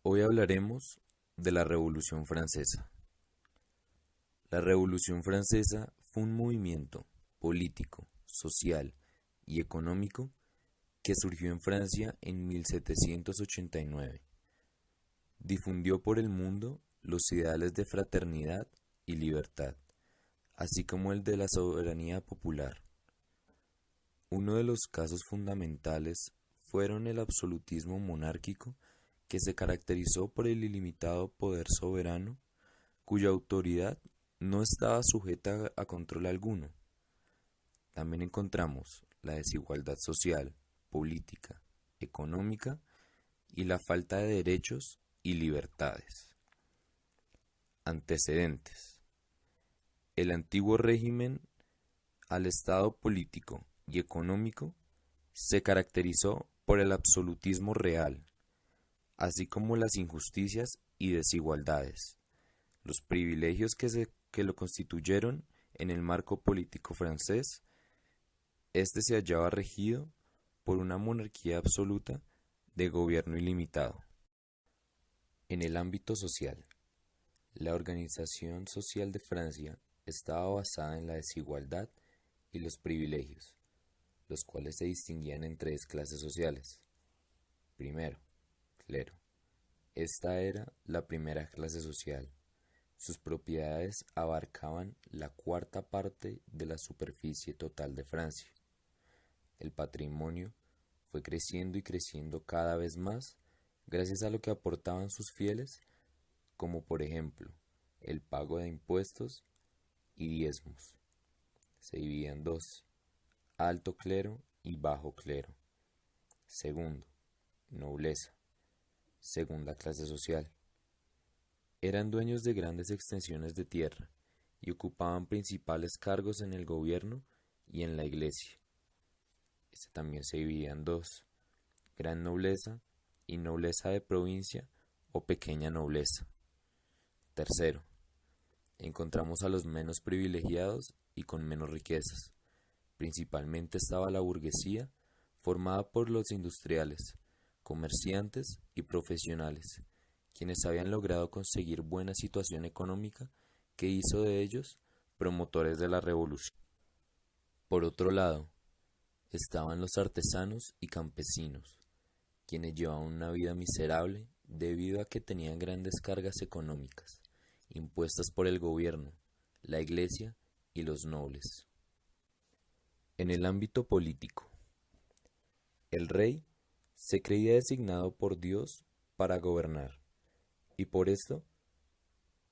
Hoy hablaremos de la Revolución Francesa. La Revolución Francesa fue un movimiento político, social y económico que surgió en Francia en 1789. Difundió por el mundo los ideales de fraternidad y libertad, así como el de la soberanía popular. Uno de los casos fundamentales fueron el absolutismo monárquico, que se caracterizó por el ilimitado poder soberano, cuya autoridad no estaba sujeta a control alguno. También encontramos la desigualdad social, política, económica y la falta de derechos y libertades. Antecedentes. El antiguo régimen al estado político y económico se caracterizó por el absolutismo real, así como las injusticias y desigualdades, los privilegios que lo constituyeron en el marco político francés. Este se hallaba regido por una monarquía absoluta de gobierno ilimitado. En el ámbito social, la organización social de Francia estaba basada en la desigualdad y los privilegios, los cuales se distinguían en tres clases sociales. Primero, clero. Esta era la primera clase social. Sus propiedades abarcaban la cuarta parte de la superficie total de Francia. El patrimonio fue creciendo y creciendo cada vez más gracias a lo que aportaban sus fieles, como por ejemplo el pago de impuestos y diezmos. Se dividía en dos: alto clero y bajo clero. Segundo, nobleza, segunda clase social. Eran dueños de grandes extensiones de tierra y ocupaban principales cargos en el gobierno y en la iglesia. Este también se dividía en dos: gran nobleza y nobleza de provincia o pequeña nobleza. Tercero, encontramos a los menos privilegiados y con menos riquezas. Principalmente estaba la burguesía, formada por los industriales, comerciantes y profesionales, quienes habían logrado conseguir buena situación económica que hizo de ellos promotores de la revolución. Por otro lado, estaban los artesanos y campesinos, quienes llevaban una vida miserable debido a que tenían grandes cargas económicas, impuestas por el gobierno, la iglesia y los nobles. En el ámbito político, el rey se creía designado por Dios para gobernar, y por esto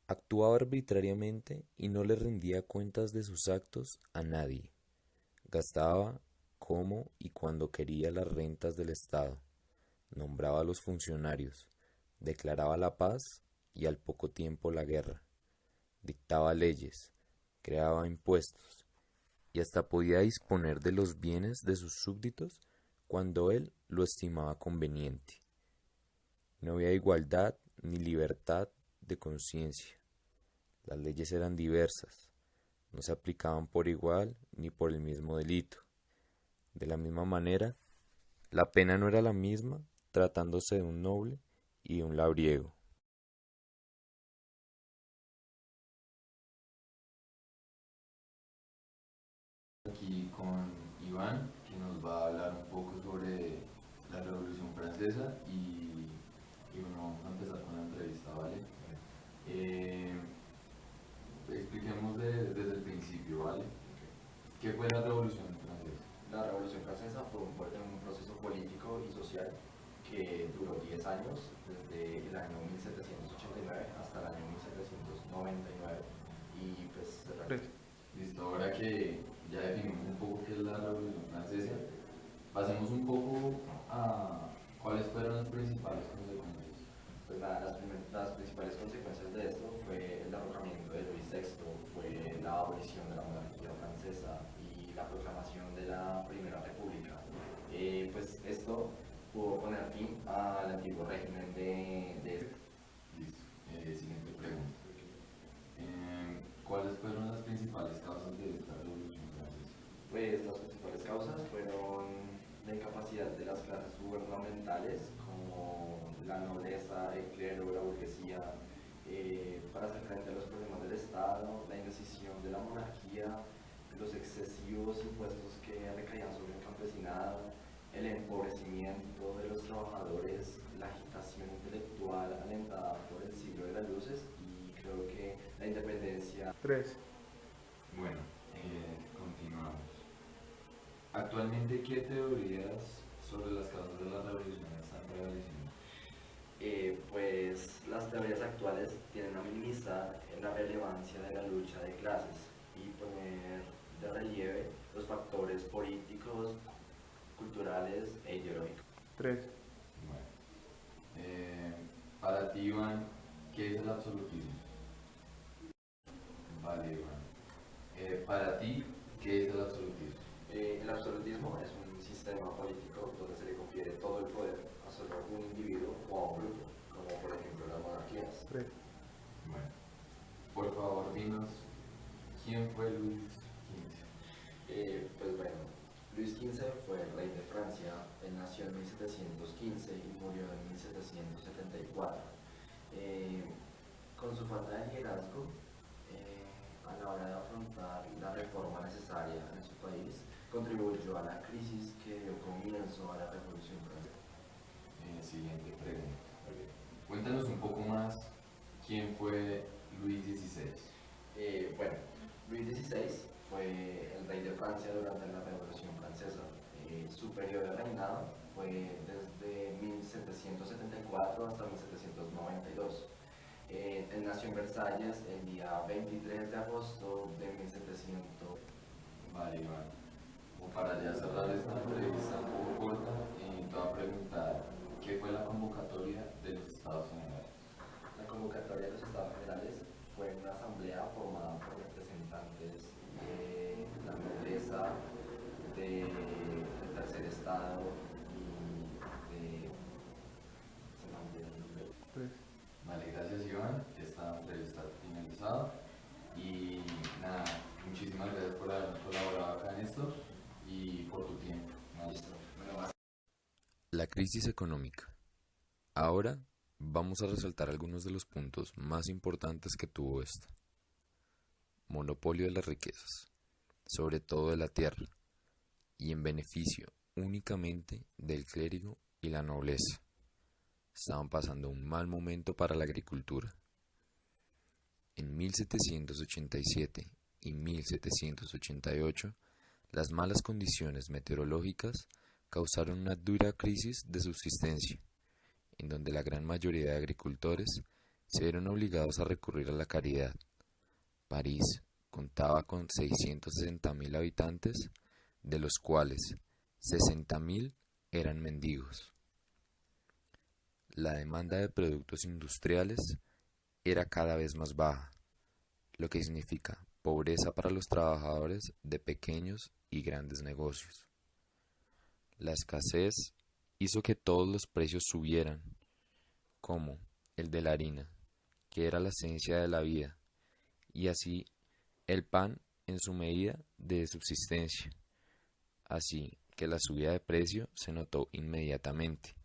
actuaba arbitrariamente y no le rendía cuentas de sus actos a nadie. Gastaba como y cuando quería las rentas del Estado, nombraba a los funcionarios, declaraba la paz y al poco tiempo la guerra, dictaba leyes, creaba impuestos y hasta podía disponer de los bienes de sus súbditos cuando él lo estimaba conveniente. No había igualdad ni libertad de conciencia. Las leyes eran diversas, no se aplicaban por igual ni por el mismo delito. De la misma manera, la pena no era la misma tratándose de un noble y de un labriego. Aquí con Iván, que nos va a hablar un poco sobre la Revolución Francesa y bueno, vamos a empezar con la entrevista, ¿vale? Eh, Expliquemos desde el principio, ¿vale? ¿Qué fue la Revolución Francesa? La Revolución Francesa fue un proceso político y social que duró 10 años, desde el año 1789 hasta el año 1799. Y pues Listo, ahora que ya definimos un poco qué es la Revolución Francesa, pasemos un poco a cuáles fueron las principales consecuencias. pues nada, las principales consecuencias de esto fue el derrocamiento de Luis VI, fue la abolición de la monarquía francesa y la proclamación de la Primera República. Pues esto pudo poner fin al antiguo régimen de. Listo. Siguiente pregunta. ¿Cuáles fueron las principales causas de esta Revolución Francesa? Pues las principales causas fueron la incapacidad de las clases gubernamentales, como la nobleza nobleza, el clero, la burguesía, para hacer frente a los problemas del Estado, la indecisión de la monarquía, los excesivos impuestos que recaían sobre el campesinado, el empobrecimiento de los trabajadores, la agitación intelectual alentada por el siglo de las luces y creo que la independencia. 3. Bueno, continuamos. Actualmente, ¿qué teorías sobre las causas de la revolución están prevaleciendo? Pues las teorías actuales tienden a minimizar la relevancia de la lucha de clases y poner de relieve los factores políticos, culturales e ideológicos. 3. Bueno, para ti, Iván, ¿qué es el absolutismo? Vale, Iván. Para ti, ¿qué es el absolutismo? El absolutismo es un sistema político donde se le confiere todo el poder a solo un individuo o a un grupo, como por ejemplo las monarquías. 3. Bueno, por favor, dinos, ¿quién fue Luis XV? Pues bueno, Luis XV fue el rey de Francia. Él nació en 1715 y murió en 1774. Con su falta de liderazgo, a la hora de afrontar la reforma necesaria en su país, contribuyó a la crisis que dio comienzo a la Revolución Francesa. Siguiente pregunta. Cuéntanos un poco más, ¿quién fue Luis XVI? Bueno, Luis XVI fue el rey de Francia durante la Revolución Francesa. Su periodo de reinado fue desde 1774 hasta 1792. Él nació en Versalles el día 23 de agosto de 1700. Vale, Iván. Como para ya cerrar esta entrevista un poco corta, te voy a preguntar, ¿qué fue la convocatoria de los Estados Generales? La convocatoria de los Estados Generales fue una asamblea formada por representantes de la nobleza, del tercer estado y de... se me olvidó el nombre. 3. Vale, gracias, Iván. Esta entrevista ha finalizado. Y nada, muchísimas gracias por habernos colaborado acá en esto y por tu tiempo. Listo. Bueno, La crisis económica. Ahora vamos a resaltar algunos de los puntos más importantes que tuvo esta. Monopolio de las riquezas, sobre todo de la tierra, y en beneficio únicamente del clérigo y la nobleza. Estaban pasando un mal momento para la agricultura. En 1787 y 1788, las malas condiciones meteorológicas causaron una dura crisis de subsistencia, en donde la gran mayoría de agricultores se vieron obligados a recurrir a la caridad. París contaba con 660.000 habitantes, de los cuales 60.000 eran mendigos. La demanda de productos industriales era cada vez más baja, lo que significa pobreza para los trabajadores de pequeños y grandes negocios. La escasez hizo que todos los precios subieran, como el de la harina, que era la esencia de la vida, y así el pan en su medida de subsistencia, así que la subida de precio se notó inmediatamente.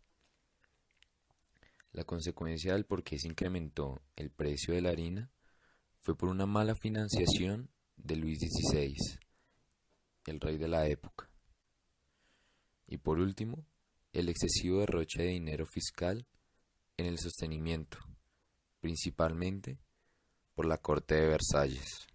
La consecuencia del por qué se incrementó el precio de la harina fue por una mala financiación de Luis XVI, el rey de la época. Y por último, el excesivo derroche de dinero fiscal en el sostenimiento, principalmente por la corte de Versalles.